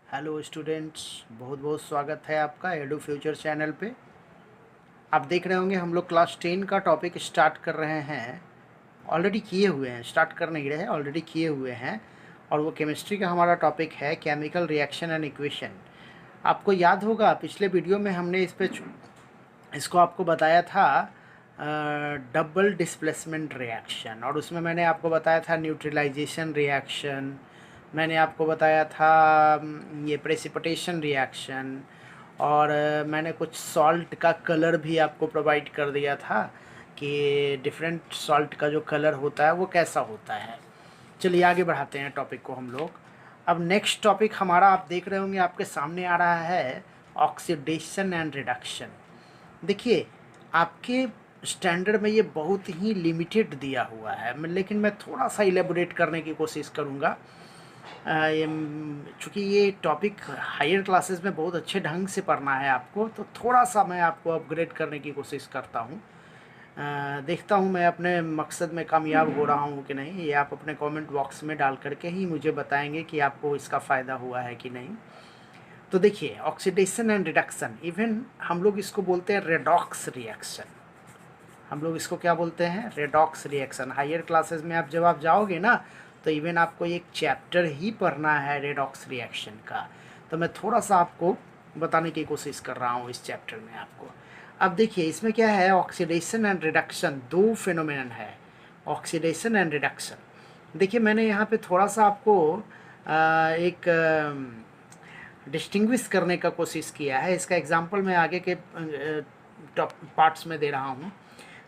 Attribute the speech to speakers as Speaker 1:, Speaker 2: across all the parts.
Speaker 1: Hello students, बहुत बहुत स्वागत है आपका एडू फ्यूचर चैनल पे। आप देख रहे होंगे हम लोग क्लास 10 का टॉपिक स्टार्ट कर रहे हैं। ऑलरेडी किए हुए हैं, स्टार्ट कर नहीं रहे, ऑलरेडी किए हुए हैं। और वो केमिस्ट्री का हमारा टॉपिक है केमिकल रिएक्शन एंड इक्वेशन। आपको याद होगा पिछले वीडियो में हमने इसको आपको बताया था डबल डिस्प्लेसमेंट रिएक्शन, और उसमें मैंने आपको बताया था न्यूट्रलाइजेशन रिएक्शन, मैंने आपको बताया था ये प्रेसिपिटेशन रिएक्शन, और मैंने कुछ सॉल्ट का कलर भी आपको प्रोवाइड कर दिया था कि डिफरेंट सॉल्ट का जो कलर होता है वो कैसा होता है। चलिए आगे बढ़ाते हैं टॉपिक को हम लोग। अब नेक्स्ट टॉपिक हमारा आप देख रहे होंगे आपके सामने आ रहा है ऑक्सीडेशन एंड रिडक्शन। देखिए, आपके स्टैंडर्ड में ये बहुत ही लिमिटेड दिया हुआ है, लेकिन मैं थोड़ा सा इलेबोरेट करने की कोशिश करूँगा। चूँकि ये टॉपिक हायर क्लासेस में बहुत अच्छे ढंग से पढ़ना है आपको, तो थोड़ा सा मैं आपको अपग्रेड करने की कोशिश करता हूँ। देखता हूँ मैं अपने मकसद में कामयाब हो रहा हूँ कि नहीं। ये आप अपने कमेंट बॉक्स में डाल करके ही मुझे बताएंगे कि आपको इसका फ़ायदा हुआ है कि नहीं। तो देखिए, ऑक्सीडेशन एंड रिडक्शन, इवन हम लोग इसको बोलते हैं रेडॉक्स रिएक्शन। हम लोग इसको क्या बोलते हैं? Redox reaction. हायर क्लासेस में जब आप जाओगे ना, तो इवन आपको एक चैप्टर ही पढ़ना है रेडॉक्स रिएक्शन का। तो मैं थोड़ा सा आपको बताने की कोशिश कर रहा हूँ इस चैप्टर में आपको। अब देखिए, इसमें क्या है, ऑक्सीडेशन एंड रिडक्शन, दो फिनोमेनन है, ऑक्सीडेशन एंड रिडक्शन। देखिए, मैंने यहाँ पे थोड़ा सा आपको एक डिस्टिंग्विश करने का कोशिश किया है। इसका एग्जांपल मैं आगे के टॉप पार्ट्स में दे रहा हूँ।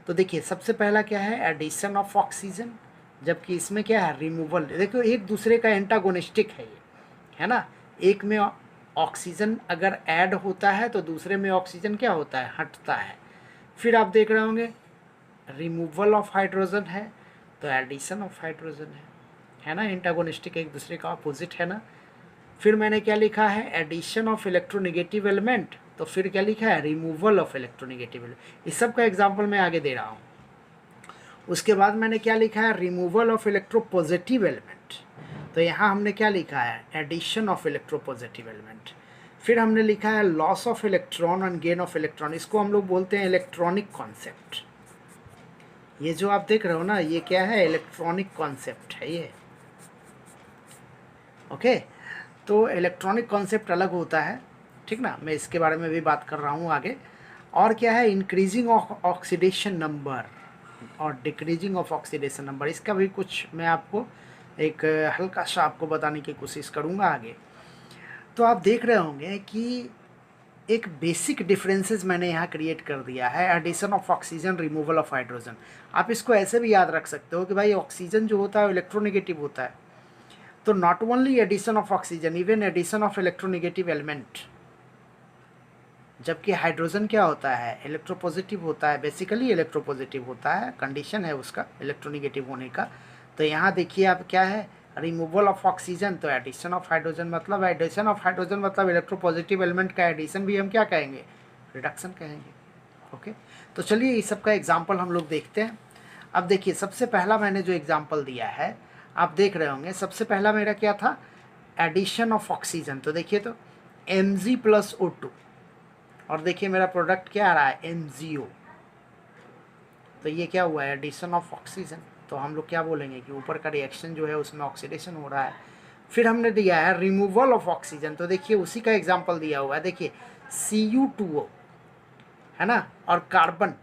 Speaker 1: तो देखिए, सबसे पहला क्या है, एडिशन ऑफ ऑक्सीजन, जबकि इसमें क्या है, रिमूवल। देखो, एक दूसरे का एंटागोनिस्टिक है ये, है ना। एक में ऑक्सीजन अगर ऐड होता है तो दूसरे में ऑक्सीजन क्या होता है, हटता है। फिर आप देख रहे होंगे रिमूवल ऑफ हाइड्रोजन है तो एडिशन ऑफ हाइड्रोजन है ना। एंटागोनिस्टिक एक दूसरे का अपोजिट है ना। फिर मैंने क्या लिखा है, एडिशन ऑफ इलेक्ट्रोनेगेटिव एलिमेंट, तो फिर क्या लिखा है, रिमूवल ऑफ इलेक्ट्रोनेगेटिव एलिमेंट। इस सब का एग्जाम्पल मैं आगे दे रहा हूँ। उसके बाद मैंने क्या लिखा है, रिमूवल ऑफ इलेक्ट्रोपॉजिटिव एलिमेंट, तो यहाँ हमने क्या लिखा है, एडिशन ऑफ इलेक्ट्रोपॉजिटिव एलिमेंट। फिर हमने लिखा है loss of electron and gain of electron, इसको हम लोग बोलते हैं इलेक्ट्रॉनिक कॉन्सेप्ट। ये जो आप देख रहे हो ना, ये क्या है, इलेक्ट्रॉनिक कॉन्सेप्ट है ये। ओके, तो इलेक्ट्रॉनिक कॉन्सेप्ट अलग होता है, ठीक ना। मैं इसके बारे में भी बात कर रहा हूँ आगे। और क्या है, इंक्रीजिंग ऑफ ऑक्सीडेशन नंबर और डिक्रीजिंग ऑफ ऑक्सीडेशन नंबर, इसका भी कुछ मैं आपको एक हल्का सा आपको बताने की कोशिश करूँगा आगे। तो आप देख रहे होंगे कि एक बेसिक डिफरेंसेस मैंने यहाँ क्रिएट कर दिया है, addition of oxygen, removal of hydrogen. आप इसको ऐसे भी याद रख सकते हो कि भाई ऑक्सीजन जो होता है वो इलेक्ट्रोनेगेटिव होता है, तो not only addition of oxygen, even addition of electronegative element. जबकि हाइड्रोजन क्या होता है, इलेक्ट्रोपॉजिटिव होता है, बेसिकली इलेक्ट्रोपॉजिटिव होता है, कंडीशन है उसका इलेक्ट्रोनेगेटिव होने का। तो यहाँ देखिए आप क्या है, रिमूवल ऑफ ऑक्सीजन तो एडिशन ऑफ हाइड्रोजन, मतलब एडिशन ऑफ हाइड्रोजन मतलब इलेक्ट्रोपॉजिटिव एलिमेंट का एडिशन भी हम क्या कहेंगे, रिडक्शन कहेंगे। ओके, तो चलिए इस सब का एग्जाम्पल हम लोग देखते हैं। अब देखिए, सबसे पहला मैंने जो एग्जाम्पल दिया है, आप देख रहे होंगे, सबसे पहला मेरा क्या था, एडिशन ऑफ ऑक्सीजन। तो देखिए, तो Mg+O2, और देखिए मेरा प्रोडक्ट क्या आ रहा है, MgO। तो ये क्या हुआ है, एडिशन ऑफ ऑक्सीजन। तो हम लोग क्या बोलेंगे कि ऊपर का रिएक्शन जो है उसमें ऑक्सीडेशन हो रहा है। फिर हमने दिया है रिमूवल ऑफ ऑक्सीजन, तो देखिए उसी का एग्जाम्पल दिया हुआ है, देखिए Cu2O है ना, और कार्बन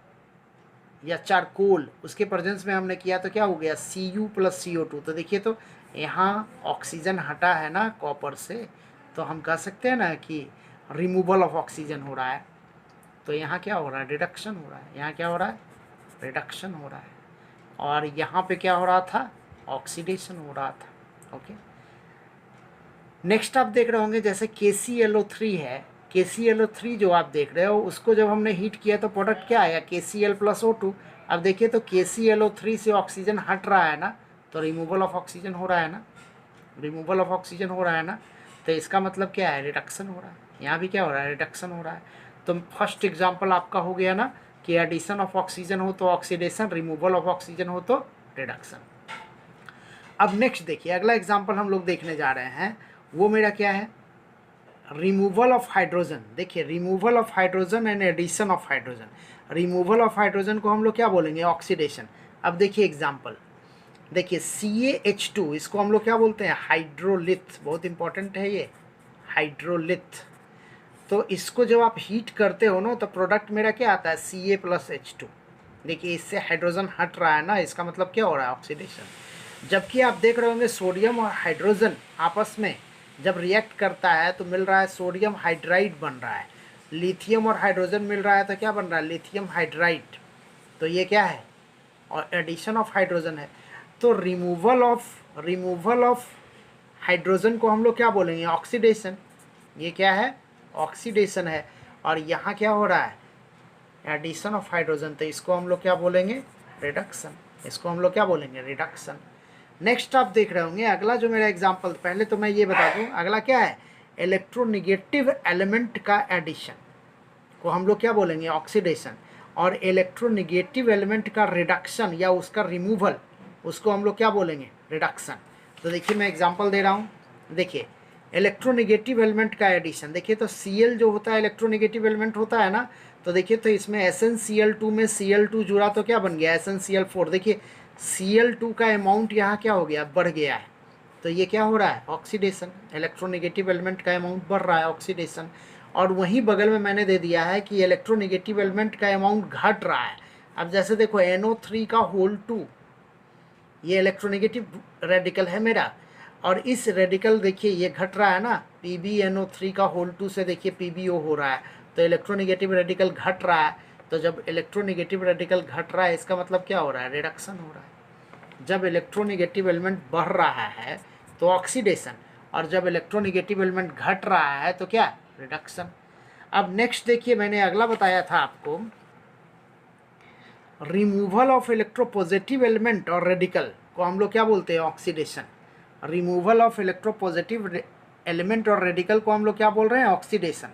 Speaker 1: या चारकोल उसके प्रेजेंस में हमने किया तो क्या हो गया, Cu+CO2। तो देखिए, तो यहाँ ऑक्सीजन हटा है ना कॉपर से, तो हम कह सकते हैं ना कि रिमूवल ऑफ ऑक्सीजन हो रहा है। तो यहाँ क्या हो रहा है, रिडक्शन हो रहा है। यहाँ क्या हो रहा है, रिडक्शन हो रहा है। और यहाँ पे क्या हो रहा था, ऑक्सीडेशन हो रहा था। ओके, नेक्स्ट आप देख रहे होंगे जैसे KClO3 है, KClO3 जो आप देख रहे हो उसको जब हमने हीट किया तो प्रोडक्ट क्या आया, KCl+O2। अब देखिए, तो KClO3 से ऑक्सीजन हट रहा है ना, तो रिमूवल ऑफ ऑक्सीजन हो रहा है ना, रिमूवल ऑफ ऑक्सीजन हो रहा है ना। तो इसका मतलब क्या है, रिडक्शन हो रहा है। यहाँ भी क्या हो रहा है, रिडक्शन हो रहा है। तो फर्स्ट एग्जाम्पल आपका हो गया ना कि एडिशन ऑफ ऑक्सीजन हो तो ऑक्सीडेशन, रिमूवल ऑफ ऑक्सीजन हो तो रिडक्शन। अब नेक्स्ट देखिए, अगला एग्जाम्पल हम लोग देखने जा रहे हैं, वो मेरा क्या है, रिमूवल ऑफ हाइड्रोजन, देखिए removal of hydrogen and addition of hydrogen. Removal of hydrogen को हम लोग क्या बोलेंगे? ऑक्सीडेशन। अब देखिए एग्जाम्पल, देखिए CaH2 इसको हम लोग क्या बोलते हैं? हाइड्रोलिथ। बहुत इंपॉर्टेंट है ये, हाइड्रोलिथ। तो इसको जब आप हीट करते हो ना तो प्रोडक्ट मेरा क्या आता है? Ca+H2। देखिए इससे हाइड्रोजन हट रहा है ना, इसका मतलब क्या हो रहा है? ऑक्सीडेशन। जबकि आप देख रहे होंगे सोडियम और हाइड्रोजन आपस में जब रिएक्ट करता है तो मिल रहा है सोडियम हाइड्राइड बन रहा है, लिथियम और हाइड्रोजन मिल रहा है तो क्या बन रहा है? Lithium hydride. तो ये क्या है? और एडिशन ऑफ हाइड्रोजन है। तो रिमूवल ऑफ हाइड्रोजन को हम लोग क्या बोलेंगे? ऑक्सीडेशन। ये क्या है? ऑक्सीडेशन है। और यहाँ क्या हो रहा है? Addition of hydrogen. तो इसको हम लोग क्या बोलेंगे? रिडक्शन। इसको हम लोग क्या बोलेंगे? रिडक्शन। नेक्स्ट आप देख रहे होंगे अगला जो मेरा एग्जांपल, पहले तो मैं ये बता दूं अगला क्या है? इलेक्ट्रोनिगेटिव एलिमेंट का एडिशन को हम लोग क्या बोलेंगे? ऑक्सीडेशन। और इलेक्ट्रोनिगेटिव एलिमेंट का रिडक्शन या उसका रिमूवल, उसको हम लोग क्या बोलेंगे? रिडक्शन। तो देखिए मैं एग्जांपल दे रहा हूँ। देखिए इलेक्ट्रोनिगेटिव एलिमेंट का एडिशन, देखिए तो Cl जो होता है इलेक्ट्रोनिगेटिव एलिमेंट होता है ना, तो देखिए तो इसमें SnCl2 में Cl2 जुड़ा तो क्या बन गया? SnCl4। देखिए Cl2 का अमाउंट यहाँ क्या हो गया? बढ़ गया है। तो ये क्या हो रहा है? ऑक्सीडेशन। इलेक्ट्रोनिगेटिव एलिमेंट का अमाउंट बढ़ रहा है, ऑक्सीडेशन। और वहीं बगल में मैंने दे दिया है कि इलेक्ट्रोनिगेटिव एलिमेंट का अमाउंट घट रहा है। अब जैसे देखो NO3 का होल 2, ये इलेक्ट्रोनिगेटिव रेडिकल है मेरा, और इस रेडिकल देखिए ये घट रहा है ना, PbNO3 का होल 2 से देखिए PbO हो रहा है। तो इलेक्ट्रोनिगेटिव रेडिकल घट रहा है। तो जब इलेक्ट्रोनिगेटिव रेडिकल घट रहा है इसका मतलब क्या हो रहा है? रिडक्शन हो रहा है। जब इलेक्ट्रोनिगेटिव एलिमेंट बढ़ रहा है तो ऑक्सीडेशन, और जब इलेक्ट्रोनिगेटिव एलिमेंट घट रहा है तो क्या? रिडक्शन। अब नेक्स्ट देखिए मैंने अगला बताया था आपको, रिमूवल ऑफ इलेक्ट्रोपॉजिटिव एलिमेंट और रेडिकल को हम लोग क्या बोलते हैं? Oxidation. Removal of electropositive element और रेडिकल को हम लोग क्या बोल रहे हैं? ऑक्सीडेशन।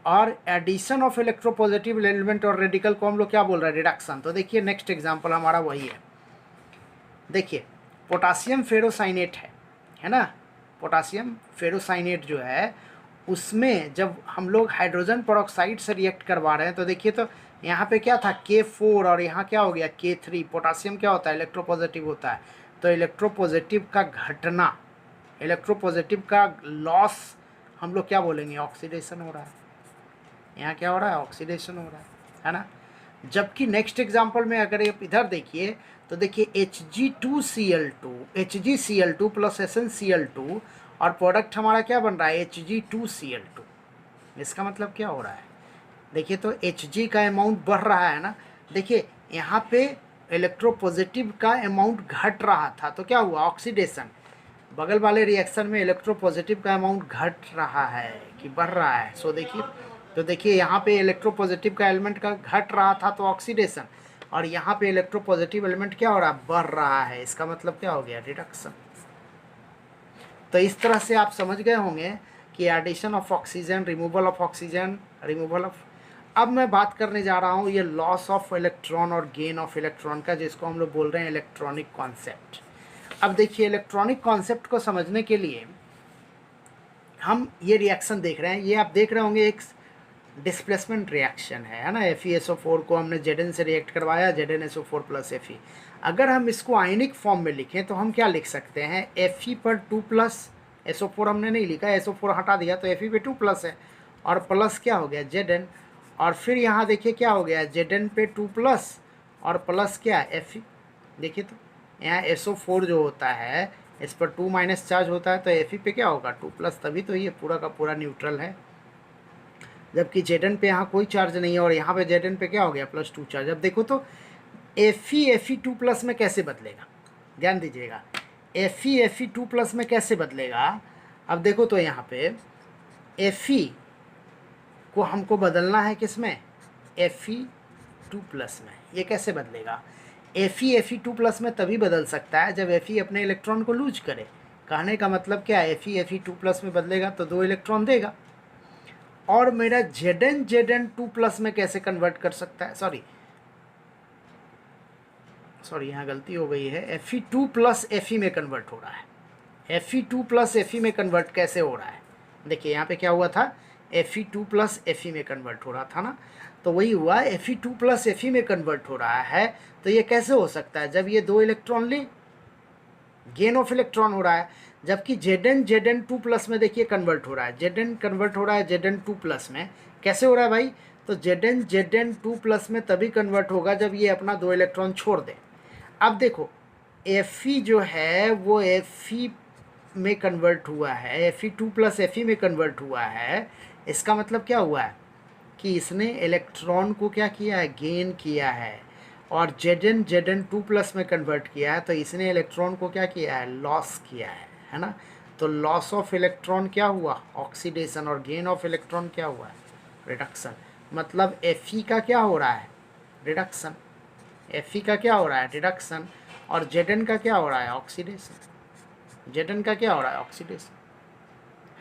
Speaker 1: और एडिशन ऑफ इलेक्ट्रोपॉजिटिव एलिमेंट और रेडिकल को हम लोग क्या बोल रहे हैं? रिडक्शन। तो देखिए नेक्स्ट एग्जांपल हमारा वही है। देखिए पोटासियम फेरोसाइनेट है ना, पोटासियम फेरोसाइनेट जो है उसमें जब हम लोग हाइड्रोजन पेरोक्साइड से रिएक्ट करवा रहे हैं तो देखिए तो यहाँ पे क्या था? K4 और यहाँ क्या हो गया? K3। पोटासियम क्या होता है? इलेक्ट्रोपॉजिटिव होता है। तो इलेक्ट्रोपॉजिटिव का घटना, इलेक्ट्रोपॉजिटिव का लॉस हम लोग क्या बोलेंगे? ऑक्सीडेशन हो रहा है। यहाँ क्या हो रहा है? ऑक्सीडेशन हो रहा है ना। जबकि नेक्स्ट एग्जांपल में अगर आप इधर देखिए तो देखिए Hg2Cl2, HgCl2 प्लस SnCl2 और प्रोडक्ट हमारा क्या बन रहा है? Hg2Cl2। इसका मतलब क्या हो रहा है? देखिए तो Hg का अमाउंट बढ़ रहा है ना। देखिए यहाँ पे इलेक्ट्रोपॉजिटिव का अमाउंट घट रहा था तो क्या हुआ? ऑक्सीडेशन। बगल वाले रिएक्शन में इलेक्ट्रोपॉजिटिव का अमाउंट घट रहा है कि बढ़ रहा है? सो देखिए तो देखिए यहाँ पे इलेक्ट्रोपॉजिटिव का एलिमेंट का घट रहा था तो ऑक्सीडेशन, और यहाँ पे इलेक्ट्रोपॉजिटिव एलिमेंट क्या हो रहा है? बढ़ रहा है। इसका मतलब क्या हो गया? रिडक्शन। तो इस तरह से आप समझ गए होंगे कि addition of oxygen, removal of oxygen, removal of. अब मैं बात करने जा रहा हूँ ये लॉस ऑफ इलेक्ट्रॉन और गेन ऑफ इलेक्ट्रॉन का, जिसको हम लोग बोल रहे हैं इलेक्ट्रॉनिक कॉन्सेप्ट। अब देखिए इलेक्ट्रॉनिक कॉन्सेप्ट को समझने के लिए हम ये रिएक्शन देख रहे हैं, ये आप देख रहे होंगे एक डिस्प्लेसमेंट रिएक्शन है ना। FeSO4 को हमने Zn से रिएक्ट करवाया, ZnSO4 प्लस Fe। अगर हम इसको आयनिक फॉर्म में लिखें तो हम क्या लिख सकते हैं? Fe पर 2 प्लस, SO4 हमने नहीं लिखा, SO4 हटा दिया तो Fe पे 2 प्लस है, और प्लस क्या हो गया? Zn। और फिर यहाँ देखिए क्या हो गया? Zn पे 2 प्लस और प्लस क्या? Fe। देखिए तो यहाँ SO4 जो होता है इस पर 2 माइनस चार्ज होता है तो Fe पे क्या होगा? 2 प्लस, तभी तो ये पूरा का पूरा न्यूट्रल है। जबकि Zn पे यहाँ कोई चार्ज नहीं है और यहाँ पे Zn पे क्या हो गया? +2 चार्ज। अब देखो तो Fe 2 प्लस में कैसे बदलेगा? ध्यान दीजिएगा, Fe 2 प्लस में कैसे बदलेगा? अब देखो तो यहाँ पे Fe को हमको बदलना है किस में? Fe 2 प्लस में। ये कैसे बदलेगा? Fe 2 प्लस में तभी बदल सकता है जब Fe अपने इलेक्ट्रॉन को लूज करे। कहने का मतलब क्या है? Fe 2 प्लस में बदलेगा तो 2 इलेक्ट्रॉन देगा। और मेरा Zn 2 प्लस में कैसे कन्वर्ट कर सकता है? सॉरी यहाँ गलती हो गई है, Fe2 प्लस Fe में कन्वर्ट हो रहा है। Fe2 प्लस Fe में कन्वर्ट कैसे हो रहा है? देखिए यहाँ पे क्या हुआ था, Fe2 प्लस Fe में कन्वर्ट हो रहा था ना, तो वही हुआ Fe2 प्लस Fe में कन्वर्ट हो रहा है। तो ये कैसे हो सकता है, जब ये 2 इलेक्ट्रॉन ले, गेन ऑफ इलेक्ट्रॉन हो रहा है, जबकि Zn प्लस में देखिए कन्वर्ट हो रहा है, Zn कन्वर्ट हो रहा है Zn2 प्लस में। कैसे हो रहा है भाई, तो Zn2 प्लस में तभी कन्वर्ट होगा जब ये अपना 2 इलेक्ट्रॉन छोड़ दे। अब देखो Fe जो है वो Fe में कन्वर्ट हुआ है, Fe2 प्लस Fe में कन्वर्ट हुआ है। इसका मतलब क्या हुआ है कि इसने इलेक्ट्रॉन को क्या किया है, गेन किया है, और Zn2 प्लस में कन्वर्ट किया है, तो इसने इलेक्ट्रॉन को क्या किया है, लॉस किया है ना। तो लॉस ऑफ इलेक्ट्रॉन क्या हुआ, ऑक्सीडेशन, और गेन ऑफ इलेक्ट्रॉन क्या हुआ है, रिडक्शन। मतलब Fe का क्या हो रहा है, रिडक्शन। Fe का क्या हो रहा है, रिडक्शन, और Zn का क्या हो रहा है, ऑक्सीडेशन। Zn का क्या हो रहा है, ऑक्सीडेशन,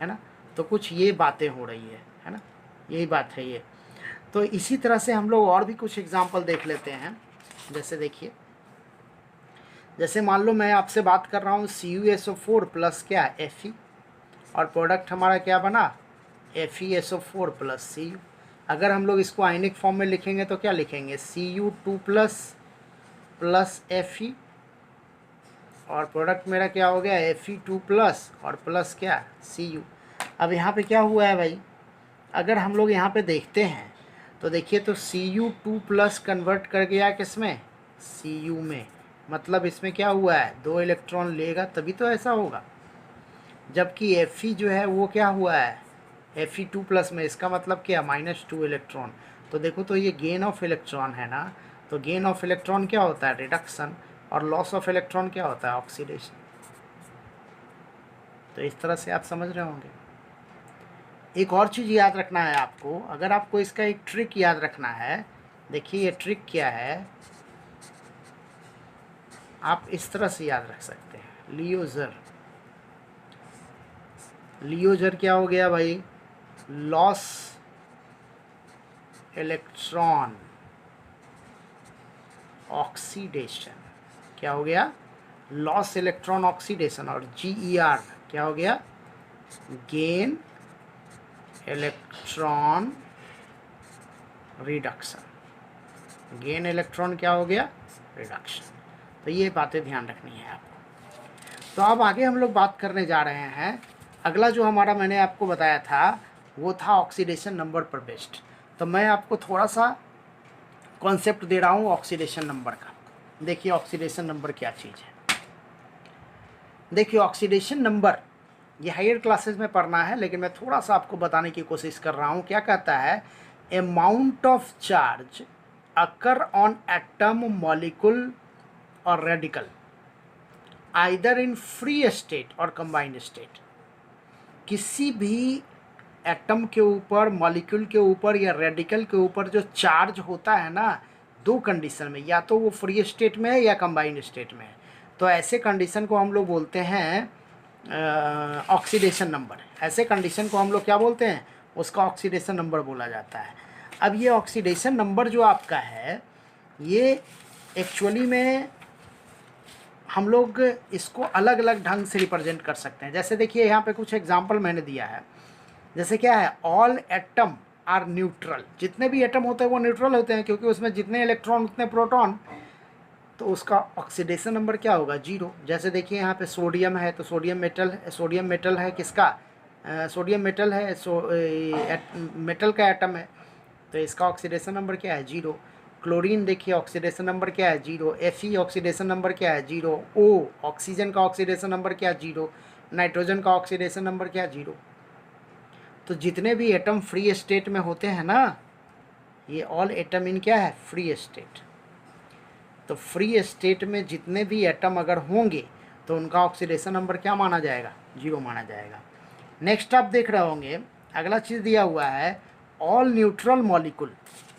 Speaker 1: है ना। तो कुछ ये बातें हो रही है ना, यही बात है ये। तो इसी तरह से हम लोग और भी कुछ एग्जांपल देख लेते हैं। जैसे देखिए, जैसे मान लो मैं आपसे बात कर रहा हूँ CuSO4 प्लस क्या Fe, और प्रोडक्ट हमारा क्या बना, FeSO4 प्लस Cu। अगर हम लोग इसको आयनिक फॉर्म में लिखेंगे तो क्या लिखेंगे, Cu2 प्लस Fe, और प्रोडक्ट मेरा क्या हो गया, Fe2 प्लस और प्लस क्या, Cu। अब यहाँ पे क्या हुआ है भाई, अगर हम लोग यहाँ पे देखते हैं तो देखिए, तो Cu2 प्लस कन्वर्ट कर गया किस में, Cu में। मतलब इसमें क्या हुआ है, 2 इलेक्ट्रॉन लेगा तभी तो ऐसा होगा। जबकि Fe जो है वो क्या हुआ है, Fe2 प्लस में, इसका मतलब क्या, -2 इलेक्ट्रॉन। तो देखो, तो ये गेन ऑफ इलेक्ट्रॉन है ना, तो गेन ऑफ इलेक्ट्रॉन क्या होता है, रिडक्शन, और लॉस ऑफ इलेक्ट्रॉन क्या होता है, ऑक्सीडेशन। तो इस तरह से आप समझ रहे होंगे। एक और चीज़ याद रखना है आपको, अगर आपको इसका एक ट्रिक याद रखना है, देखिए ये ट्रिक क्या है, आप इस तरह से याद रख सकते हैं। लियोजर क्या हो गया भाई, लॉस इलेक्ट्रॉन ऑक्सीडेशन, क्या हो गया, लॉस इलेक्ट्रॉन ऑक्सीडेशन, और GER क्या हो गया, gain electron reduction. Gain electron क्या हो गया, रिडक्शन। तो ये बातें ध्यान रखनी है आपको। तो अब आगे हम लोग बात करने जा रहे हैं, अगला जो हमारा मैंने आपको बताया था वो था ऑक्सीडेशन नंबर पर बेस्ड। तो मैं आपको थोड़ा सा कॉन्सेप्ट दे रहा हूँ ऑक्सीडेशन नंबर का। देखिए ऑक्सीडेशन नंबर क्या चीज़ है। देखिए ऑक्सीडेशन नंबर ये हायर क्लासेस में पढ़ना है, लेकिन मैं थोड़ा सा आपको बताने की कोशिश कर रहा हूँ। क्या कहता है, amount of charge occur on atom, molecule और radical either in free state और कंबाइंड स्टेट। किसी भी एटम के ऊपर, मॉलिक्यूल के ऊपर या रेडिकल के ऊपर जो चार्ज होता है ना, 2 कंडीशन में, या तो वो फ्री स्टेट में है या कंबाइंड स्टेट में है, तो ऐसे कंडीशन को हम लोग बोलते हैं ऑक्सीडेशन नंबर। ऐसे कंडीशन को हम लोग क्या बोलते हैं, उसका ऑक्सीडेशन नंबर बोला जाता है। अब ये ऑक्सीडेशन नंबर जो आपका है, ये एक्चुअली में हम लोग इसको अलग अलग ढंग से रिप्रेजेंट कर सकते हैं। जैसे देखिए यहाँ पे कुछ एग्जांपल मैंने दिया है। जैसे क्या है, ऑल एटम आर न्यूट्रल। जितने भी एटम होते हैं वो न्यूट्रल होते हैं, क्योंकि उसमें जितने इलेक्ट्रॉन उतने प्रोटॉन, तो उसका ऑक्सीडेशन नंबर क्या होगा, 0। जैसे देखिए यहाँ पे सोडियम है, तो सोडियम मेटल है किसका, सोडियम मेटल है, मेटल का एटम है, तो इसका ऑक्सीडेशन नंबर क्या है, 0। क्लोरीन देखिए ऑक्सीडेशन नंबर क्या है, 0। Fe ऑक्सीडेशन नंबर क्या है, 0। O ऑक्सीजन का ऑक्सीडेशन नंबर क्या है, 0। नाइट्रोजन का ऑक्सीडेशन नंबर क्या है, 0। तो जितने भी एटम फ्री स्टेट में होते हैं ना, ये ऑल एटम इन क्या है, फ्री स्टेट। तो फ्री स्टेट में जितने भी एटम अगर होंगे तो उनका ऑक्सीडेशन नंबर क्या माना जाएगा, 0 माना जाएगा। नेक्स्ट आप देख रहे होंगे, अगला चीज़ दिया हुआ है, ऑल न्यूट्रल मॉलिक्यूल।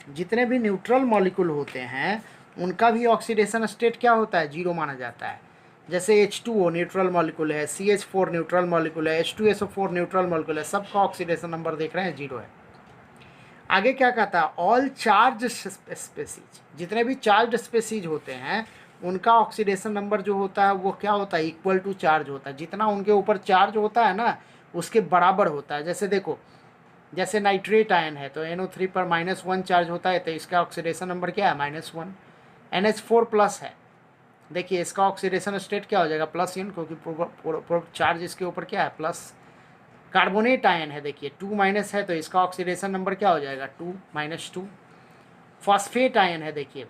Speaker 1: जितने भी न्यूट्रल मॉलिक्यूल होते हैं उनका भी ऑक्सीडेशन स्टेट क्या होता है, 0 माना जाता है। जैसे H2O न्यूट्रल मॉलिक्यूल है, CH4 न्यूट्रल मॉलिक्यूल है, H2SO4 न्यूट्रल मॉलिक्यूल है, सबका ऑक्सीडेशन नंबर देख रहे हैं, 0 है। आगे क्या कहता है, ऑल चार्ज स्पेसीज। जितने भी चार्ज स्पेसीज होते हैं उनका ऑक्सीडेशन नंबर जो होता है वो क्या होता है, इक्वल टू चार्ज होता है। जितना उनके ऊपर चार्ज होता है ना, उसके बराबर होता है। जैसे देखो, जैसे नाइट्रेट आयन है तो NO3 पर -1 चार्ज होता है, तो इसका ऑक्सीडेशन नंबर क्या है, -1। NH4 प्लस है, देखिए इसका ऑक्सीडेशन स्टेट क्या हो जाएगा, +n, क्योंकि चार्ज इसके ऊपर क्या है, प्लस। कार्बोनेट आयन है, देखिए 2 माइनस है, तो इसका ऑक्सीडेशन नंबर क्या हो जाएगा, 2 -2। फॉस्फेट आयन है, देखिए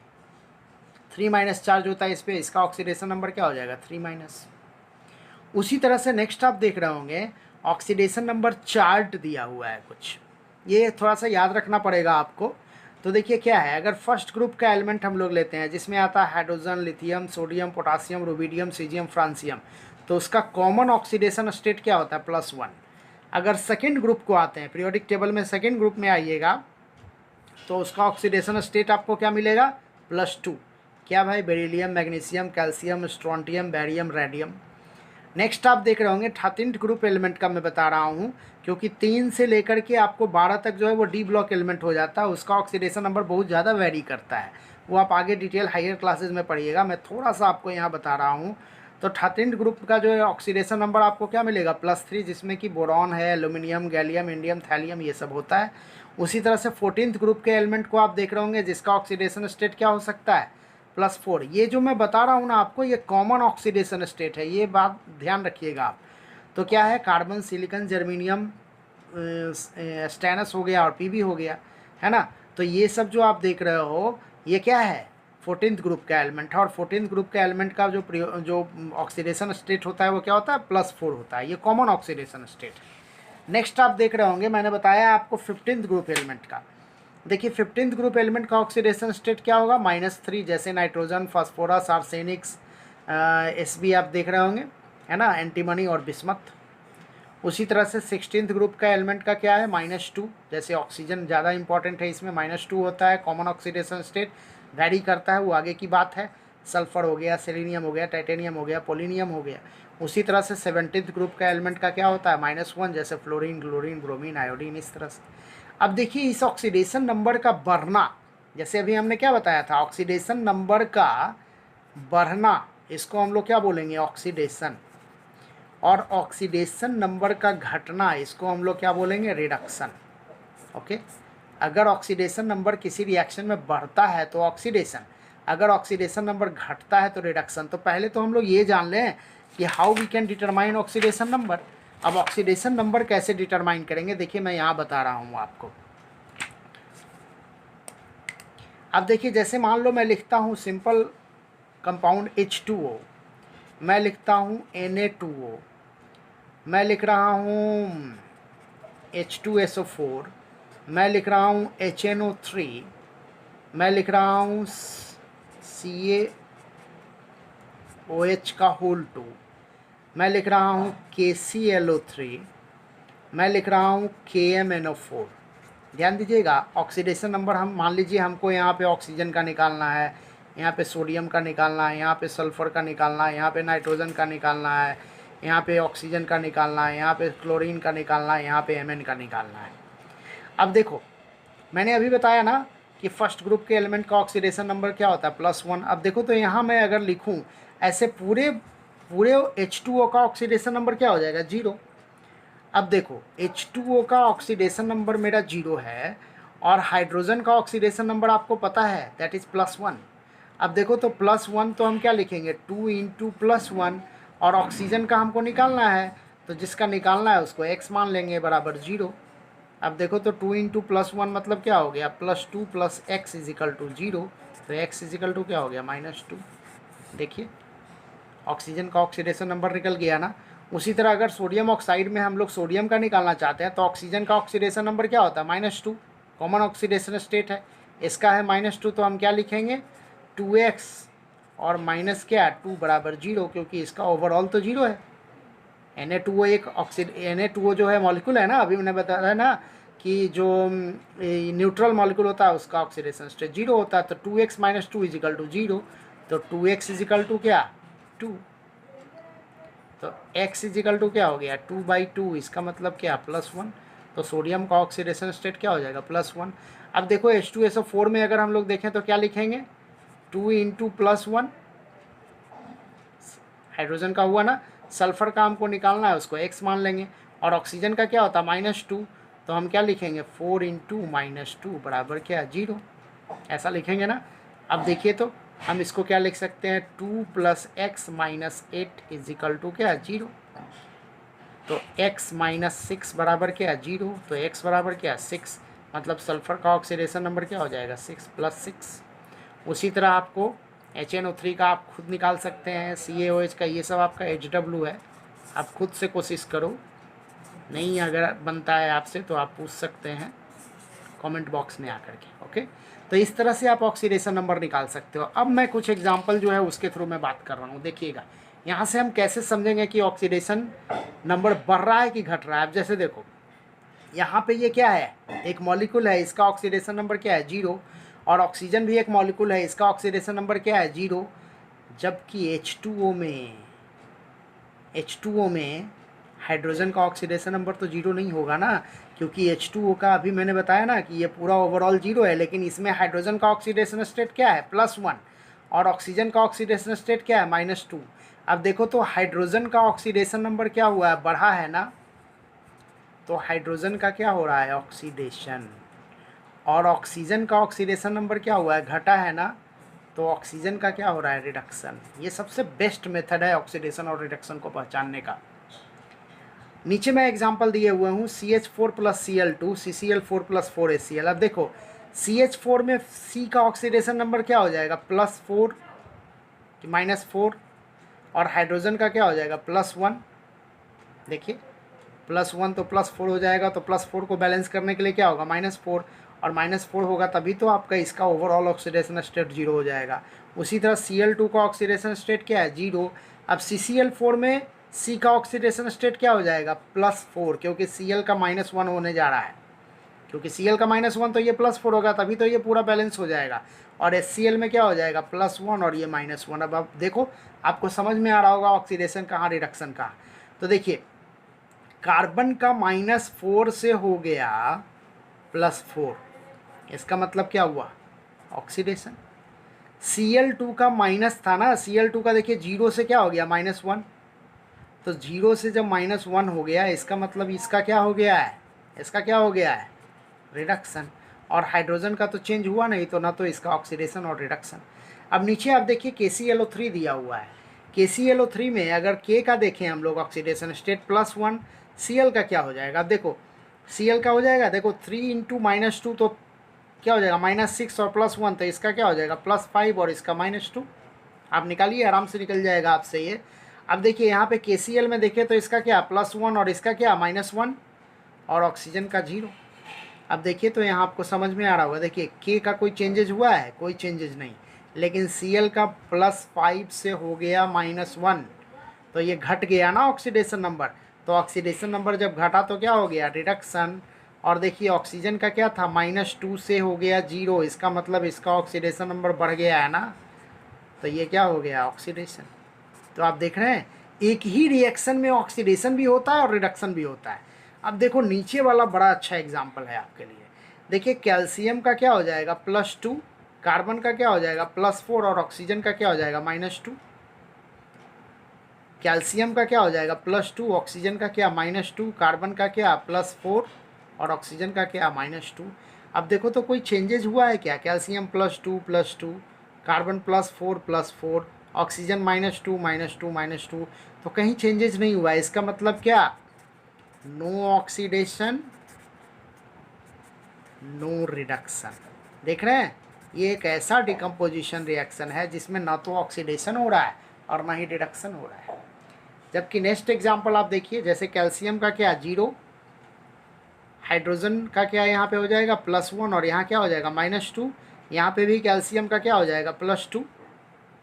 Speaker 1: 3 माइनस चार्ज होता है इस पर, इसका ऑक्सीडेशन नंबर क्या हो जाएगा, 3 माइनस। उसी तरह से नेक्स्ट आप देख रहे होंगे ऑक्सीडेशन नंबर चार्ट दिया हुआ है कुछ, ये थोड़ा सा याद रखना पड़ेगा आपको। तो देखिए क्या है, अगर फर्स्ट ग्रुप का एलिमेंट हम लोग लेते हैं जिसमें आता है hydrogen, lithium, sodium, potassium, rubidium, caesium, francium, तो उसका कॉमन ऑक्सीडेशन स्टेट क्या होता है, +1। अगर सेकेंड ग्रुप को आते हैं, पीरियोडिक टेबल में सेकेंड ग्रुप में आइएगा, तो उसका ऑक्सीडेशन स्टेट आपको क्या मिलेगा, +2। क्या भाई, beryllium, magnesium, calcium, strontium, barium, radium. Next आप देख रहे होंगे 13th ग्रुप एलिमेंट का मैं बता रहा हूँ, क्योंकि 3 से लेकर के आपको 12 तक जो है वो डी ब्लॉक एलिमेंट हो जाता है, उसका ऑक्सीडेशन नंबर बहुत ज़्यादा वेरी करता है, वो आप आगे डिटेल हायर क्लासेज में पढ़िएगा, मैं थोड़ा सा आपको यहाँ बता रहा हूँ। तो 13th ग्रुप का जो है ऑक्सीडेशन नंबर आपको क्या मिलेगा, +3, जिसमें कि बोरॉन है, एल्यूमिनियम, गैलियम, इंडियम, थैलियम, ये सब होता है। उसी तरह से 14th ग्रुप के एलिमेंट को आप देख रहे होंगे जिसका ऑक्सीडेशन स्टेट क्या हो सकता है, +4। ये जो मैं बता रहा हूँ ना आपको, ये कॉमन ऑक्सीडेशन स्टेट है, ये बात ध्यान रखिएगा आप। तो क्या है, कार्बन, सिलिकॉन, जर्मीनियम, स्टेनस हो गया और पीबी हो गया, है ना। तो ये सब जो आप देख रहे हो ये क्या है, 14th ग्रुप का एलिमेंट है, और 14th ग्रुप का एलिमेंट का जो ऑक्सीडेशन स्टेट होता है वो क्या होता है, +4 होता है, ये कॉमन ऑक्सीडेशन स्टेट है। नेक्स्ट आप देख रहे होंगे, मैंने बताया आपको 15th ग्रुप एलिमेंट का। देखिए 15th ग्रुप एलिमेंट का ऑक्सीडेशन स्टेट क्या होगा, -3, जैसे नाइट्रोजन, फास्फोरस, आर्सेनिक्स, Sb आप देख रहे होंगे, है ना, एंटीमनी और बिस्मथ। उसी तरह से 16th ग्रुप का एलिमेंट का क्या है, -2, जैसे ऑक्सीजन ज़्यादा इंपॉर्टेंट है इसमें, -2 होता है, कॉमन ऑक्सीडेशन स्टेट वैरी करता है, वो आगे की बात है। सल्फर हो गया, सेलेनियम हो गया, टाइटेनियम हो गया, पोलिनियम हो गया। उसी तरह से 17th ग्रुप का एलिमेंट का क्या होता है, -1, जैसे फ्लोरीन, क्लोरीन, ब्रोमीन, आयोडीन, इस तरह से। अब देखिए इस ऑक्सीडेशन नंबर का बढ़ना, जैसे अभी हमने क्या बताया था, ऑक्सीडेशन नंबर का बढ़ना, इसको हम लोग क्या बोलेंगे, ऑक्सीडेशन। और ऑक्सीडेशन नंबर का घटना, इसको हम लोग क्या बोलेंगे, रिडक्शन। ओके, अगर ऑक्सीडेशन नंबर किसी रिएक्शन में बढ़ता है तो ऑक्सीडेशन, अगर ऑक्सीडेशन नंबर घटता है तो रिडक्शन। तो पहले तो हम लोग ये जान लें कि how we can determine oxidation number. अब ऑक्सीडेशन नंबर कैसे डिटरमाइन करेंगे, देखिए मैं यहाँ बता रहा हूँ आपको। अब देखिए जैसे मान लो मैं लिखता हूँ सिंपल कंपाउंड H2O, मैं लिखता हूँ Na2O, मैं लिख रहा हूँ H2SO4, मैं लिख रहा हूँ HNO3, मैं लिख रहा हूँ CaOH का होल 2, मैं लिख रहा हूँ KClO3, मैं लिख रहा हूँ KMNO4। ध्यान दीजिएगा, ऑक्सीडेशन नंबर हम मान लीजिए हमको यहाँ पे ऑक्सीजन का निकालना है, यहाँ पे सोडियम का निकालना है, यहाँ पे सल्फ़र का निकालना है, यहाँ पे नाइट्रोजन का निकालना है, यहाँ पे ऑक्सीजन का निकालना है, यहाँ पे क्लोरीन का निकालना है, यहाँ पे Mn का निकालना है। अब देखो मैंने अभी बताया ना कि फर्स्ट ग्रुप के एलिमेंट का ऑक्सीडेशन नंबर क्या होता है, +1। अब देखो तो यहाँ मैं अगर लिखूँ ऐसे पूरे H2O का ऑक्सीडेशन नंबर क्या हो जाएगा, 0। अब देखो H2O का ऑक्सीडेशन नंबर मेरा 0 है, और हाइड्रोजन का ऑक्सीडेशन नंबर आपको पता है दैट इज़ +1। अब देखो तो +1 तो हम क्या लिखेंगे, 2 × +1, और ऑक्सीजन का हमको निकालना है, तो जिसका निकालना है उसको x मान लेंगे बराबर 0। अब देखो तो 2 × +1 मतलब क्या हो गया, +2 + x = 0, तो x = क्या हो गया, -2। देखिए ऑक्सीजन का ऑक्सीडेशन नंबर निकल गया ना। उसी तरह अगर सोडियम ऑक्साइड में हम लोग सोडियम का निकालना चाहते हैं तो ऑक्सीजन का ऑक्सीडेशन नंबर क्या होता है, -2, कॉमन ऑक्सीडेशन स्टेट है, इसका है -2, तो हम क्या लिखेंगे, 2x और माइनस क्या, 2 = 0, क्योंकि इसका ओवरऑल तो 0 है। Na2O एक Na2O जो है मॉलिक्यूल है ना, अभी मैंने बताया ना कि जो न्यूट्रल मॉलिक्यूल होता है उसका ऑक्सीडेशन स्टेट 0 होता है, तो 2x - 2 = 0, तो 2x = क्या, 2, तो x = क्या हो गया, 2/2, इसका मतलब क्या, +1। तो सोडियम का ऑक्सीडेशन स्टेट क्या हो जाएगा, +1। अब देखो H2SO4 में अगर हम लोग देखें तो क्या लिखेंगे, 2 × +1, हाइड्रोजन का हुआ ना, सल्फर का हमको निकालना है उसको x मान लेंगे, और ऑक्सीजन का क्या होता है -2, तो हम क्या लिखेंगे 4 इंटू -2 बराबर क्या 0, ऐसा लिखेंगे ना। अब देखिए तो हम इसको क्या लिख सकते हैं 2 + x - 8 = क्या 0, तो x - 6 बराबर क्या 0, तो x बराबर क्या 6, मतलब सल्फर का ऑक्सीडेशन नंबर क्या हो जाएगा 6 + 6। उसी तरह आपको HNO3 का आप खुद निकाल सकते हैं, CaOH का, ये सब आपका HW है, आप खुद से कोशिश करो, नहीं अगर बनता है आपसे तो आप पूछ सकते हैं कमेंट बॉक्स में आकर के। ओके, तो इस तरह से आप ऑक्सीडेशन नंबर निकाल सकते हो। अब मैं कुछ एग्जांपल जो है उसके थ्रू मैं बात कर रहा हूँ, देखिएगा यहाँ से हम कैसे समझेंगे कि ऑक्सीडेशन नंबर बढ़ रहा है कि घट रहा है। अब जैसे देखो यहाँ पे ये क्या है, एक मॉलिक्यूल है, इसका ऑक्सीडेशन नंबर क्या है 0, और ऑक्सीजन भी एक मॉलिक्यूल है, इसका ऑक्सीडेशन नंबर क्या है 0, जबकि H2O में हाइड्रोजन का ऑक्सीडेशन नंबर तो 0 नहीं होगा ना, क्योंकि H2O का अभी मैंने बताया ना कि ये पूरा ओवरऑल 0 है, लेकिन इसमें हाइड्रोजन का ऑक्सीडेशन स्टेट क्या है +1 और ऑक्सीजन का ऑक्सीडेशन स्टेट क्या है -2। अब देखो तो हाइड्रोजन का ऑक्सीडेशन नंबर क्या हुआ है, बढ़ा है ना, तो हाइड्रोजन का क्या हो रहा है ऑक्सीडेशन, और ऑक्सीजन का ऑक्सीडेशन नंबर क्या हुआ है घटा है ना, तो ऑक्सीजन का क्या हो रहा है रिडक्शन। ये सबसे बेस्ट मेथड है ऑक्सीडेशन और रिडक्शन को पहचानने का। नीचे मैं एग्जांपल दिए हुए हूँ CH4 + Cl2 CCl4 + 4HCl। अब देखो CH4 में C का ऑक्सीडेशन नंबर क्या हो जाएगा +4 कि -4, और हाइड्रोजन का क्या हो जाएगा +1। देखिए +1 तो +4 हो जाएगा, तो +4 को बैलेंस करने के लिए क्या होगा -4, और -4 होगा तभी तो आपका इसका ओवरऑल ऑक्सीडेशन स्टेट 0 हो जाएगा। उसी तरह Cl2 का ऑक्सीडेशन स्टेट क्या है 0। अब CCl4 में C का ऑक्सीडेशन स्टेट क्या हो जाएगा +4, क्योंकि Cl का -1 होने जा रहा है, क्योंकि Cl का -1 तो ये +4 होगा, तभी तो ये पूरा बैलेंस हो जाएगा। और HCl में क्या हो जाएगा +1 और ये -1। अब आप देखो आपको समझ में आ रहा होगा ऑक्सीडेशन कहाँ रिडक्शन कहाँ। तो देखिए कार्बन का -4 से हो गया +4, इसका मतलब क्या हुआ ऑक्सीडेशन। Cl2 का माइनस था ना, Cl2 का देखिए 0 से क्या हो गया -1, तो 0 से जब -1 हो गया इसका मतलब इसका क्या हो गया है, इसका क्या हो गया है रिडक्शन। और हाइड्रोजन का तो चेंज हुआ नहीं, तो ना तो इसका ऑक्सीडेशन और रिडक्शन। अब नीचे आप देखिए KClO3 दिया हुआ है, KClO3 में अगर K का देखें हम लोग ऑक्सीडेशन स्टेट +1, Cl का क्या हो जाएगा। अब देखो Cl का हो जाएगा, देखो 3 इंटू -2 तो क्या हो जाएगा -6 और +1, तो इसका क्या हो जाएगा +5 और इसका -2। आप निकालिए आराम से निकल जाएगा आपसे ये। अब देखिए यहाँ पे KCl में देखें तो इसका क्या +1 और इसका क्या -1 और ऑक्सीजन का 0। अब देखिए तो यहाँ आपको समझ में आ रहा होगा, देखिए K का कोई चेंजेज हुआ है, कोई चेंजेज नहीं, लेकिन Cl का +5 से हो गया -1, तो ये घट गया ना ऑक्सीडेशन नंबर। तो ऑक्सीडेशन नंबर जब घटा तो क्या हो गया रिडक्शन। और देखिए ऑक्सीजन का क्या था -2 से हो गया 0, इसका मतलब इसका ऑक्सीडेशन नंबर बढ़ गया है ना, तो ये क्या हो गया ऑक्सीडेशन। तो आप देख रहे हैं एक ही रिएक्शन में ऑक्सीडेशन भी होता है और रिडक्शन भी होता है। अब देखो नीचे वाला बड़ा अच्छा एग्जाम्पल है आपके लिए। देखिए कैल्शियम का क्या हो जाएगा +2, कार्बन का क्या हो जाएगा +4 और ऑक्सीजन का क्या हो जाएगा -2। कैल्शियम का क्या हो जाएगा +2, ऑक्सीजन का क्या -2, कार्बन का क्या +4 और ऑक्सीजन का क्या -2। अब देखो तो कोई चेंजेज हुआ है क्या, कैल्शियम +2 कार्बन +4 ऑक्सीजन -2 तो कहीं चेंजेज नहीं हुआ है। इसका मतलब क्या नो ऑक्सीडेशन नो रिडक्शन। देख रहे हैं ये एक ऐसा डिकम्पोजिशन रिएक्शन है जिसमें ना तो ऑक्सीडेशन हो रहा है और ना ही रिडक्शन हो रहा है। जबकि नेक्स्ट एग्जांपल आप देखिए, जैसे कैल्शियम का क्या 0, हाइड्रोजन का क्या यहाँ पे हो जाएगा +1 और यहाँ क्या हो जाएगा -2, यहाँ पे भी कैल्शियम का क्या हो जाएगा +2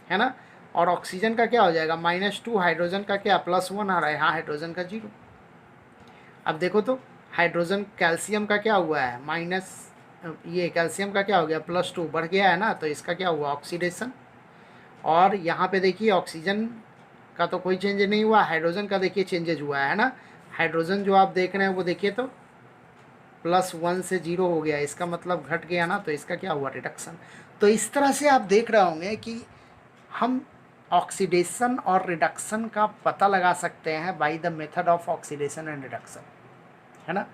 Speaker 1: है ना, और ऑक्सीजन का क्या हो जाएगा -2, हाइड्रोजन का क्या +1 आ रहा है, यहाँ हाइड्रोजन का 0। अब देखो तो हाइड्रोजन कैल्शियम का क्या हुआ है ये कैल्शियम का क्या हो गया +2 बढ़ गया है ना, तो इसका क्या हुआ ऑक्सीडेशन। और यहाँ पे देखिए ऑक्सीजन का तो कोई चेंज नहीं हुआ, हाइड्रोजन का देखिए चेंजेज हुआ है ना। हाइड्रोजन जो आप देख रहे हैं वो देखिए तो +1 से 0 हो गया, इसका मतलब घट गया ना, तो इसका क्या हुआ रिडक्शन। तो इस तरह से आप देख रहे होंगे कि हम ऑक्सीडेशन और रिडक्शन का पता लगा सकते हैं by the method of oxidation and reduction, है ना।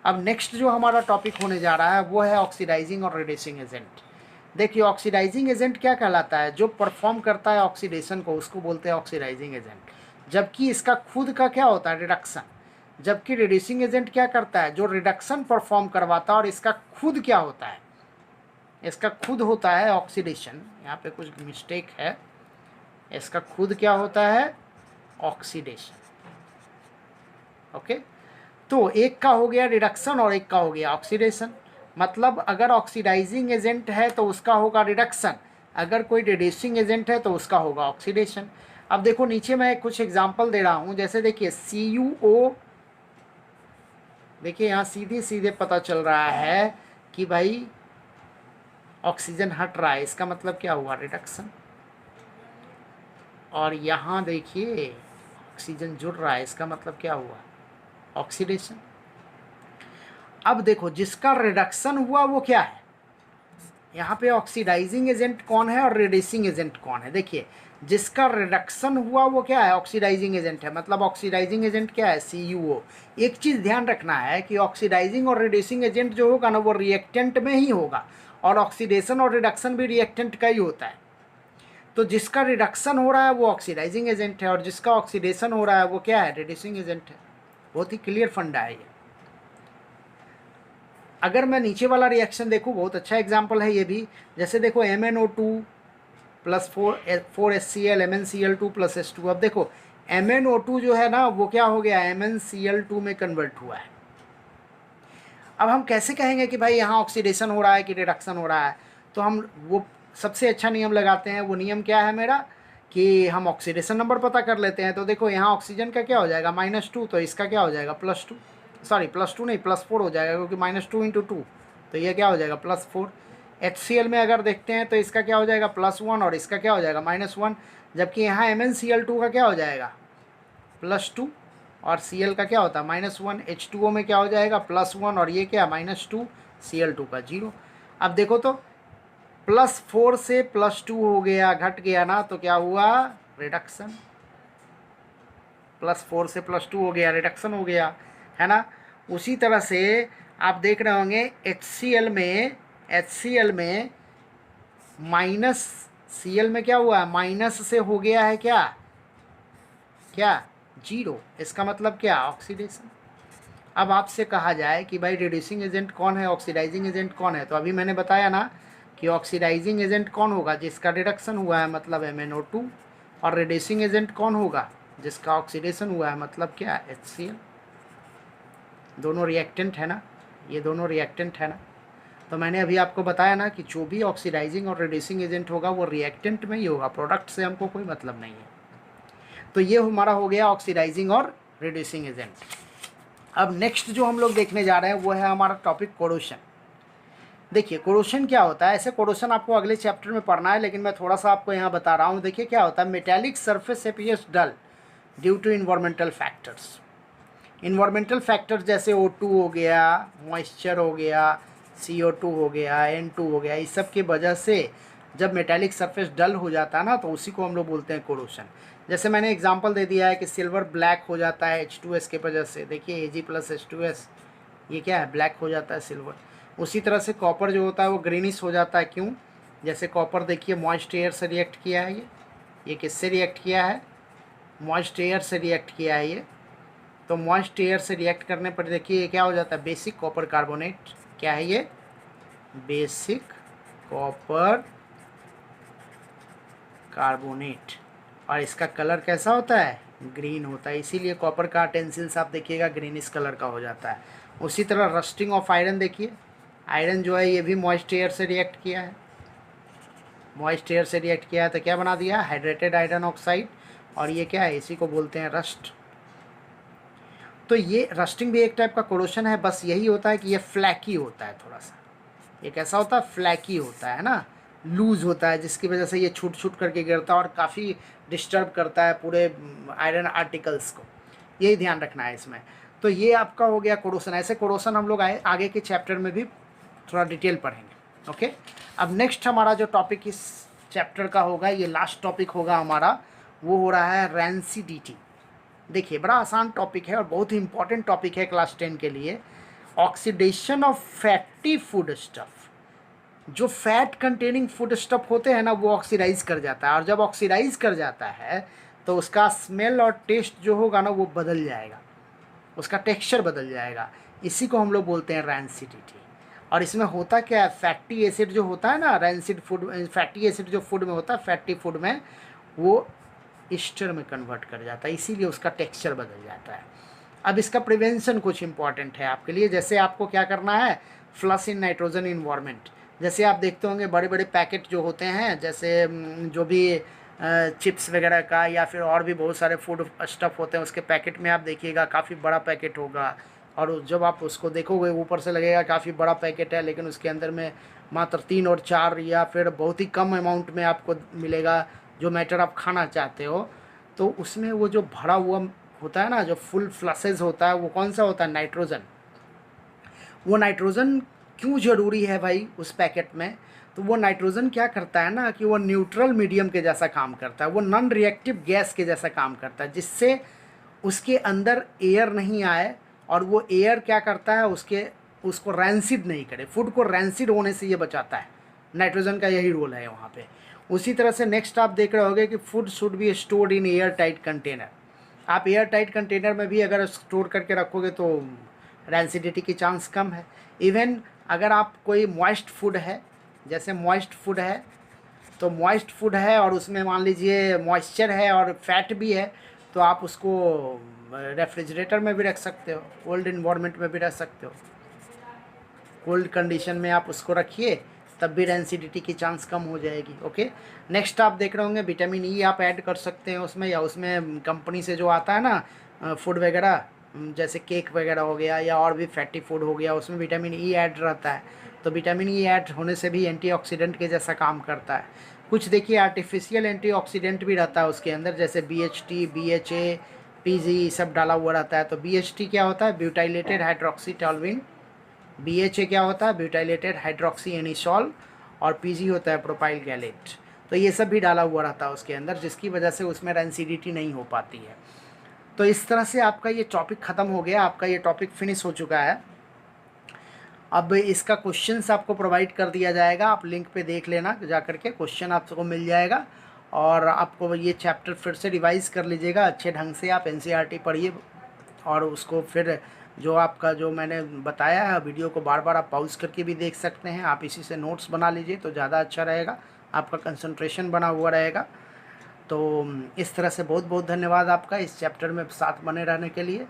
Speaker 1: अब नेक्स्ट जो हमारा टॉपिक होने जा रहा है वो है ऑक्सीडाइजिंग और रिड्यूसिंग एजेंट। देखिए ऑक्सीडाइजिंग एजेंट क्या कहलाता है, जो परफॉर्म करता है ऑक्सीडेशन को उसको बोलते हैं ऑक्सीडाइजिंग एजेंट, जबकि इसका खुद का क्या होता है रिडक्शन। जबकि रिड्यूसिंग एजेंट क्या करता है, जो रिडक्शन परफॉर्म करवाता है, और इसका खुद क्या होता है, इसका खुद होता है ऑक्सीडेशन। यहाँ पे कुछ मिस्टेक है, इसका खुद क्या होता है ऑक्सीडेशन। ओके, तो एक का हो गया रिडक्शन और एक का हो गया ऑक्सीडेशन। मतलब अगर ऑक्सीडाइजिंग एजेंट है तो उसका होगा रिडक्शन, अगर कोई रिड्यूसिंग एजेंट है तो उसका होगा ऑक्सीडेशन। अब देखो नीचे मैं कुछ एग्जांपल दे रहा हूँ, जैसे देखिए CuO, देखिए यहाँ सीधे सीधे पता चल रहा है कि भाई ऑक्सीजन हट रहा है, इसका मतलब क्या हुआ रिडक्शन। और यहाँ देखिए ऑक्सीजन जुड़ रहा है, इसका मतलब क्या हुआ ऑक्सीडेशन। अब देखो जिसका रिडक्शन हुआ वो क्या है, यहाँ पे ऑक्सीडाइजिंग एजेंट कौन है और रिड्यूसिंग एजेंट कौन है। देखिए जिसका रिडक्शन हुआ वो क्या है ऑक्सीडाइजिंग एजेंट है, मतलब ऑक्सीडाइजिंग एजेंट क्या है CuO। एक चीज़ ध्यान रखना है कि ऑक्सीडाइजिंग और रिड्यूसिंग एजेंट जो होगा ना वो रिएक्टेंट में ही होगा, और ऑक्सीडेशन और रिडक्शन भी रिएक्टेंट का ही होता है। तो जिसका रिडक्शन हो रहा है वो ऑक्सीडाइजिंग एजेंट है, और जिसका ऑक्सीडेशन हो रहा है वो क्या है रिड्यूसिंग एजेंट है। बहुत ही क्लियर फंडा है ये। अगर मैं नीचे वाला रिएक्शन देखूँ, बहुत अच्छा एग्जाम्पल है ये भी, जैसे देखो MnO2 plus 4HCl MnCl2 plus H2। अब देखो MnO2 जो है ना वो क्या हो गया MnCl2 में कन्वर्ट हुआ है। अब हम कैसे कहेंगे कि भाई यहाँ ऑक्सीडेशन हो रहा है कि रिडक्शन हो रहा है, तो हम वो सबसे अच्छा नियम लगाते हैं। वो नियम क्या है मेरा, कि हम ऑक्सीडेशन नंबर पता कर लेते हैं। तो देखो यहाँ ऑक्सीजन का क्या हो जाएगा -2, तो इसका क्या हो जाएगा +2, सॉरी +2 नहीं +4 हो जाएगा, क्योंकि -2 × 2, तो ये क्या हो जाएगा +4। HCl में अगर देखते हैं तो इसका क्या हो जाएगा +1 और इसका क्या हो जाएगा -1, जबकि यहाँ MnCl2 का क्या हो जाएगा +2 और Cl का क्या होता है -1। H2O में क्या हो जाएगा +1 और ये क्या -2, Cl2 का 0। अब देखो तो +4 से +2 हो गया, घट गया ना, तो क्या हुआ रिडक्शन। +4 से +2 हो गया, रिडक्शन हो गया, है ना। उसी तरह से आप देख रहे होंगे HCl में -Cl में क्या हुआ है माइनस से हो गया है क्या 0, इसका मतलब क्या ऑक्सीडेशन। अब आपसे कहा जाए कि भाई रिड्यूसिंग एजेंट कौन है ऑक्सीडाइजिंग एजेंट कौन है, तो अभी मैंने बताया ना कि ऑक्सीडाइजिंग एजेंट कौन होगा जिसका रिडक्शन हुआ है मतलब MnO2, और रिड्यूसिंग एजेंट कौन होगा जिसका ऑक्सीडेशन हुआ है मतलब क्या HCl। दोनों रिएक्टेंट है ना, ये दोनों रिएक्टेंट है ना। तो मैंने अभी आपको बताया ना कि जो भी ऑक्सीडाइजिंग और रिड्यूसिंग एजेंट होगा वो रिएक्टेंट में ही होगा, प्रोडक्ट से हमको कोई मतलब नहीं है। तो ये हमारा हो गया ऑक्सीडाइजिंग और रिड्यूसिंग एजेंट। अब नेक्स्ट जो हम लोग देखने जा रहे हैं वो है हमारा टॉपिक कोरोशन। देखिए कोरोशन क्या होता है, ऐसे कोरोशन आपको अगले चैप्टर में पढ़ना है, लेकिन मैं थोड़ा सा आपको यहाँ बता रहा हूँ। देखिए क्या होता है, metallic surface appears dull due to environmental factors. Environmental factors जैसे O2 हो गया, मॉइस्चर हो गया, CO2 हो गया, N2 हो गया, इस सब की वजह से जब मेटेलिक सरफेस डल हो जाता है ना तो उसी को हम लोग बोलते हैं कोरोशन। जैसे मैंने एग्जांपल दे दिया है कि सिल्वर ब्लैक हो जाता है H2S के वजह से। देखिए Ag+H2S ये क्या है ब्लैक हो जाता है सिल्वर। उसी तरह से कॉपर जो होता है वो ग्रीनिश हो जाता है, क्यों, जैसे कॉपर देखिए मॉइस्ट एयर से रिएक्ट किया है, ये किससे रिएक्ट किया है मॉइस्ट एयर से रिएक्ट किया है ये। तो मॉइस्ट एयर से रिएक्ट करने पर देखिए ये क्या हो जाता है बेसिक कॉपर कार्बोनेट। क्या है ये बेसिक कॉपर कार्बोनेट, और इसका कलर कैसा होता है ग्रीन होता है, इसीलिए कॉपर का टेंसिल्स आप देखिएगा ग्रीनिश कलर का हो जाता है। उसी तरह रस्टिंग ऑफ आयरन, देखिए आयरन जो है ये भी मॉइस्ट एयर से रिएक्ट किया है, मॉइस्ट एयर से रिएक्ट किया है तो क्या बना दिया हाइड्रेटेड आयरन ऑक्साइड, और ये क्या है इसी को बोलते हैं रस्ट। तो ये रस्टिंग भी एक टाइप का कोरोशन है, बस यही होता है कि ये फ्लैकी होता है थोड़ा सा, ये कैसा होता है फ्लैकी होता है ना, लूज होता है, जिसकी वजह से ये छूट छूट करके गिरता है और काफ़ी डिस्टर्ब करता है पूरे आयरन आर्टिकल्स को, यही ध्यान रखना है इसमें। तो ये आपका हो गया कोरोशन। ऐसे कोरोशन हम लोग आगे के चैप्टर में भी थोड़ा डिटेल पढ़ेंगे। ओके, अब नेक्स्ट हमारा जो टॉपिक इस चैप्टर का होगा, ये लास्ट टॉपिक होगा हमारा, वो हो रहा है रैंसिडिटी। देखिए बड़ा आसान टॉपिक है और बहुत ही इंपॉर्टेंट टॉपिक है क्लास 10 के लिए। Oxidation of fatty food stuff, जो फैट कंटेनिंग फूड स्टफ होते हैं ना वो ऑक्सीडाइज कर जाता है, और जब ऑक्सीडाइज कर जाता है तो उसका स्मेल और टेस्ट जो होगा ना वो बदल जाएगा, उसका टेक्सचर बदल जाएगा। इसी को हम लोग बोलते हैं रैंसिडिटी। और इसमें होता क्या है, फैटी एसिड जो होता है ना, रैंसिड फूड, फैटी एसिड जो फूड में होता है, फैटी फूड में, वो ईस्टर में कन्वर्ट कर जाता है, इसीलिए उसका टेक्सचर बदल जाता है। अब इसका प्रिवेंशन कुछ इंपॉर्टेंट है आपके लिए। जैसे आपको क्या करना है, फ्लश इन नाइट्रोजन इन्वायरमेंट। जैसे आप देखते होंगे बड़े बड़े पैकेट जो होते हैं, जैसे जो भी चिप्स वगैरह का या फिर और भी बहुत सारे फूड स्टफ होते हैं, उसके पैकेट में आप देखिएगा काफ़ी बड़ा पैकेट होगा, और जब आप उसको देखोगे ऊपर से लगेगा काफ़ी बड़ा पैकेट है, लेकिन उसके अंदर में मात्र 3 और 4 या फिर बहुत ही कम अमाउंट में आपको मिलेगा जो मैटर आप खाना चाहते हो। तो उसमें वो जो भरा हुआ होता है ना, जो फुल फ्लसेस होता है, वो कौन सा होता है, नाइट्रोजन। वो नाइट्रोजन क्यों ज़रूरी है भाई उस पैकेट में, तो वो नाइट्रोजन क्या करता है ना कि वो न्यूट्रल मीडियम के जैसा काम करता है, वो नॉन रिएक्टिव गैस के जैसा काम करता है, जिससे उसके अंदर एयर नहीं आए, और वो एयर क्या करता है, उसको रैंसिड नहीं करे, फूड को रैंसिड होने से ये बचाता है। नाइट्रोजन का यही रोल है वहाँ पे। उसी तरह से नेक्स्ट आप देख रहे होंगे कि food should be stored in air tight container. आप एयर टाइट कंटेनर में भी अगर स्टोर करके रखोगे तो रैंसिडिटी की चांस कम है। इवन अगर आप कोई मॉइस्ट फूड है, जैसे मॉइस्ट फूड है, तो मॉइस्ट फूड है और उसमें मान लीजिए मॉइस्चर है और फैट भी है, तो आप उसको रेफ्रिजरेटर में भी रख सकते हो, कोल्ड इन्वायरमेंट में भी रख सकते हो, कोल्ड कंडीशन में आप उसको रखिए, तब भी रैंसिडिटी की चांस कम हो जाएगी। ओके, नेक्स्ट आप देख रहे होंगे विटामिन ई आप ऐड कर सकते हैं उसमें, या उसमें कंपनी से जो आता है ना फूड वगैरह, जैसे केक वगैरह हो गया या और भी फैटी फूड हो गया, उसमें विटामिन ई ऐड रहता है। तो विटामिन ई ऐड होने से भी एंटीऑक्सीडेंट के जैसा काम करता है। कुछ देखिए आर्टिफिशियल एंटीऑक्सीडेंट भी रहता है उसके अंदर, जैसे BHT, BHA, PG सब डाला हुआ रहता है। तो BHT क्या होता है, ब्यूटाइलेटेड हाइड्रोक्सी टॉल्विन। BHA क्या होता है, ब्यूटाइलेटेड हाइड्रोक्सी एनिसॉल। और PG होता है प्रोपाइल गैलेट। तो ये सब भी डाला हुआ रहता है उसके अंदर, जिसकी वजह से उसमें रैंसिडिटी नहीं हो पाती है। तो इस तरह से आपका ये टॉपिक ख़त्म हो गया, आपका ये टॉपिक फिनिश हो चुका है। अब इसका क्वेश्चंस आपको प्रोवाइड कर दिया जाएगा, आप लिंक पे देख लेना, जा करके क्वेश्चन आपको मिल जाएगा। और आपको ये चैप्टर फिर से रिवाइज़ कर लीजिएगा अच्छे ढंग से, आप NCERT पढ़िए, और उसको फिर जो आपका जो मैंने बताया है वीडियो को बार बार आप पॉज करके भी देख सकते हैं। आप इसी से नोट्स बना लीजिए तो ज़्यादा अच्छा रहेगा, आपका कंसंट्रेशन बना हुआ रहेगा। तो इस तरह से बहुत बहुत धन्यवाद आपका इस चैप्टर में साथ बने रहने के लिए।